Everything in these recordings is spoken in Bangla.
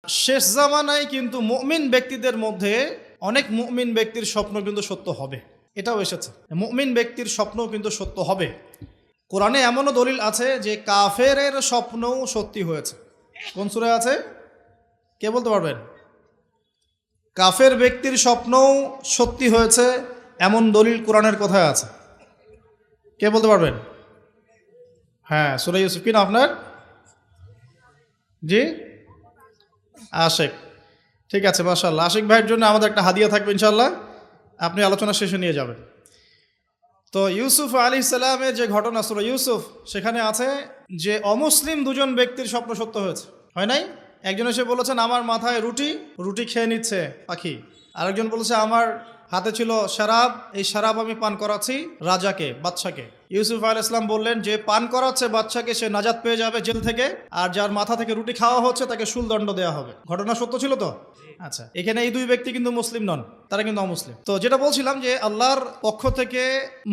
শেষ জামানায় কিন্তু মুমিন ব্যক্তিদের মধ্যে অনেক মুমিন ব্যক্তির স্বপ্ন কিন্তু সত্য হবে, এটাও এসেছে। মুমিন ব্যক্তির স্বপ্নও কিন্তু সত্য হবে। কোরআনে এমনও দলিল আছে যে কাফেরের স্বপ্নও সত্যি হয়েছে। কোন সূরায় আছে কে বলতে পারবেন? কাফের ব্যক্তির স্বপ্নও সত্যি হয়েছে এমন দলিল কোরআনের কোথায় আছে? কে বলতে পারবেন? হ্যাঁ, সূরা ইউসুফ। কি না আপনার? জি, আশিক। ঠিক আছে, মাশাআল্লাহ। আশিক ভাইয়ের জন্য আমাদের একটা হাদিয়া থাকবে ইনশাআল্লাহ, আপনি আলোচনা শেষে নিয়ে যাবেন। তো ইউসুফ আলাইহিস সালামের যে ঘটনা সূরা ইউসুফ, সেখানে আছে যে অমুসলিম দুজন ব্যক্তির স্বপ্ন সত্য হয়েছে, হয় নাই? একজন এসে বলেছেন আমার মাথায় রুটি, রুটি খেয়ে নিচ্ছে পাখি। আরেকজন বলেছে আমার হাতে ছিল শরাব, এই শরাব আমি পান করাচ্ছি রাজাকে, বাদশাকে। ইউসুফ আলাইহিস সালাম বললেন যে পান করাচ্ছে বাদশাকে সে নাজাত পেয়ে যাবে জেল থেকে, আর যার মাথা থেকে রুটি খাওয়া হচ্ছে তাকে শুলদণ্ড দেওয়া হবে। ঘটনা সত্য ছিল তো? আচ্ছা, এখানে এই দুই ব্যক্তি কিন্তু মুসলিম নন, তারা কিন্তু অমুসলিম। তো যেটা বলছিলাম যে আল্লাহর পক্ষ থেকে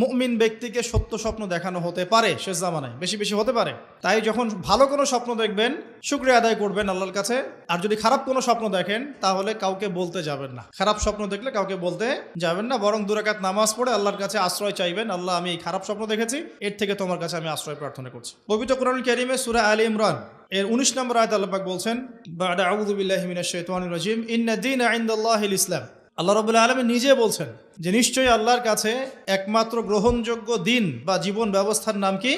মুমিন ব্যক্তিকে সত্য স্বপ্ন দেখানো হতে পারে শেষ জামানায়, বেশি বেশি হতে পারে। তাই যখন ভালো কোনো স্বপ্ন দেখবেন শুকরিয়া আদায় করবেন আল্লাহর কাছে। আর যদি খারাপ কোনো স্বপ্ন দেখেন তাহলে কাউকে বলতে যাবেন না। খারাপ স্বপ্ন দেখলে কাউকে বলতে যাবেন না, বরং 2 রাকাত নামাজ পড়ে আল্লাহর কাছে আশ্রয় চাইবেন। আল্লাহ, আমি এই খারাপ স্বপ্ন দেখেছি, এর থেকে তোমার কাছে আমি আশ্রয় প্রার্থনা করছি। পবিত্র কোরআনুল কারীমে সূরা আলে ইমরান এর 19 নম্বর আয়াতে আল্লাহ পাক বলছেন, বা'দা আউযু বিল্লাহি মিনাশ শাইতানির রাজীম, ইন্না দীনা ইনদাল্লাহিল ইসলাম। আল্লাহ রাব্বুল আলামিন নিজে বলছেন যে নিশ্চয়ই আল্লাহর কাছে একমাত্র গ্রহণযোগ্য দিন বা জীবন ব্যবস্থার নাম কি?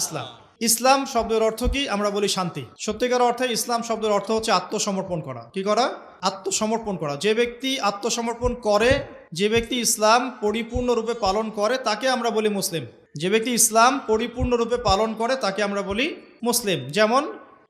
ইসলাম। ইসলাম শব্দের অর্থ কি? আমরা বলি শান্তি। সত্যিকার অর্থে ইসলাম শব্দের অর্থ হচ্ছে আত্মসমর্পণ করা। কি করা? আত্মসমর্পণ করা। যে ব্যক্তি আত্মসমর্পণ করে, যে ব্যক্তি ইসলাম পরিপূর্ণরূপে পালন করে, তাকে আমরা বলি মুসলিম। যে ব্যক্তি ইসলাম পরিপূর্ণরূপে পালন করে তাকে আমরা বলি মুসলিম। যেমন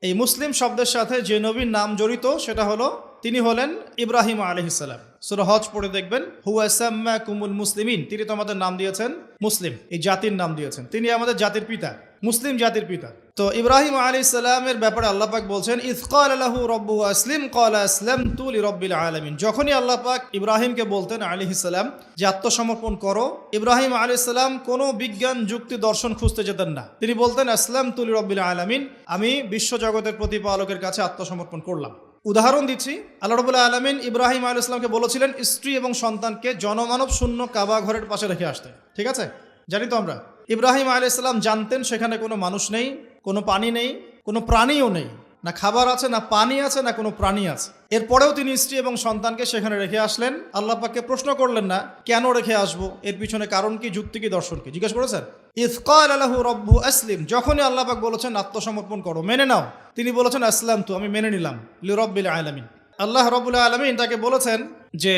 এই মুসলিম শব্দের সাথে যে নবীর নাম জড়িত সেটা হলো, তিনি হলেন ইব্রাহিম আলাইহিস সালাম। সূরা হজ পড়ে দেখবেন, হুয়া সাম্মাকুমুল মুসলিমিন, তিনি তোমাদের নাম দিয়েছেন মুসলিম, এই জাতির নাম দিয়েছেন। তিনি আমাদের জাতির পিতা, মুসলিম জাতির পিতা। তো ইব্রাহিম আলাইহিস সালামের ব্যাপারে আল্লাহ পাক বলছেন, ইয ক্বালা লাহু রাব্বুহু আসলিম ক্বালা আসলামতু লিরাব্বিল আলামিন। যখনই আল্লাহ পাক ইব্রাহিমকে বলতেন আলাইহিস সালাম যে আত্মসমর্পণ করো, ইব্রাহিম আলাইহিস সালাম কোনো বিজ্ঞান যুক্তি দর্শন খুঁজতে যেতেন না। তিনি বলতেন আসলামতু লিরাব্বিল আলামিন, আমি বিশ্বজগতের প্রতিপালকের কাছে আত্মসমর্পণ করলাম। উদাহরণ দিচ্ছি, আল্লাহ রাব্বুল আলামিন ইব্রাহিম আলাইহিস সালামকে বলেছিলেন স্ত্রী এবং সন্তানকে জনমানব শূন্য কাবা ঘরের পাশে রেখে আসতে। ঠিক আছে, জানি তো আমরা। ইব্রাহিম আলাইহিস সালাম জানতেন সেখানে কোনো মানুষ নেই, কোনো পানি নেই, কোনো প্রাণীও নেই, না খাবার আছে, না পানি আছে, না কোনো প্রাণী আছে। এরপরেও তিনি স্ত্রী এবং সন্তানকে সেখানে রেখে আসলেন। আল্লাহ পাককে প্রশ্ন করলেন না কেন রেখে আসবো, এর পিছনে কারণ কি, যুক্তি কি, দর্শন কি, জিজ্ঞেস করেছেন? ইয ক্বালা লাহু রাব্বুহু আসলিম, যখনই আল্লাহ পাক বলেছেন আত্মসমর্পণ করো, মেনে নাও, তিনি বলেছেন আসলামতু, আমি মেনে নিলাম, লিরাব্বিল আলামিন। আল্লাহ রাব্বুল আলামিন তাকে বলেছেন যে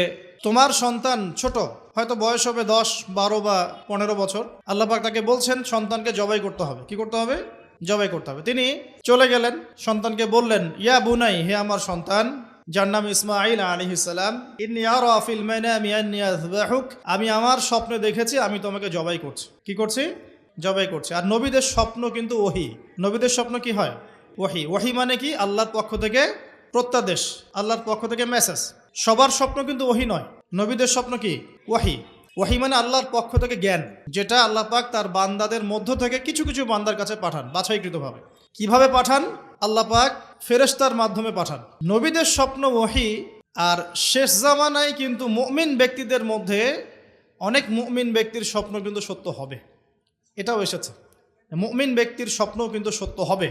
তোমার সন্তান ছোট, হয়তো বয়স হবে 10, 12 বা 15 বছর। আল্লাহ পাক তাকে বলছেন সন্তানকে জবাই করতে হবে। কি করতে হবে? জবাই করতে হবে। তিনি চলে গেলেন, সন্তানকে বললেন, ইয়া বুনাই, হে আমার সন্তান, যার নাম ইসমাঈল আলাইহিস সালাম, ইন্নী আরা ফিল মানামি আন্নী আযবাহুক, আমি আমার স্বপ্নে দেখেছি আমি তোমাকে জবাই করছি। কি করছি? জবাই করছি। আর নবীদের স্বপ্ন কিন্তু ওহী। নবীদের স্বপ্ন কি হয়? ওহী। ওহী মানে কি? আল্লাহর পক্ষ থেকে প্রত্যাদেশ, আল্লাহর পক্ষ থেকে মেসেজ। সবার স্বপ্ন কিন্তু ওহী নয়। নবীদের স্বপ্ন কি? ওহী। ওহী মানে আল্লাহর পক্ষ থেকে জ্ঞান, যেটা আল্লাহ পাক তার বান্দাদের মধ্য থেকে কিছু কিছু বান্দার কাছে পাঠান বাছাইকৃতভাবে। কিভাবে পাঠান? আল্লাহ পাক ফেরেশতার মাধ্যমে পাঠান। নবীদের স্বপ্ন ওহী। আর শেষ জামানায় কিন্তু মুমিন ব্যক্তিদের মধ্যে অনেক মুমিন ব্যক্তির স্বপ্ন কিন্তু সত্য হবে, এটাও এসেছে। মুমিন ব্যক্তির স্বপ্নও কিন্তু সত্য হবে।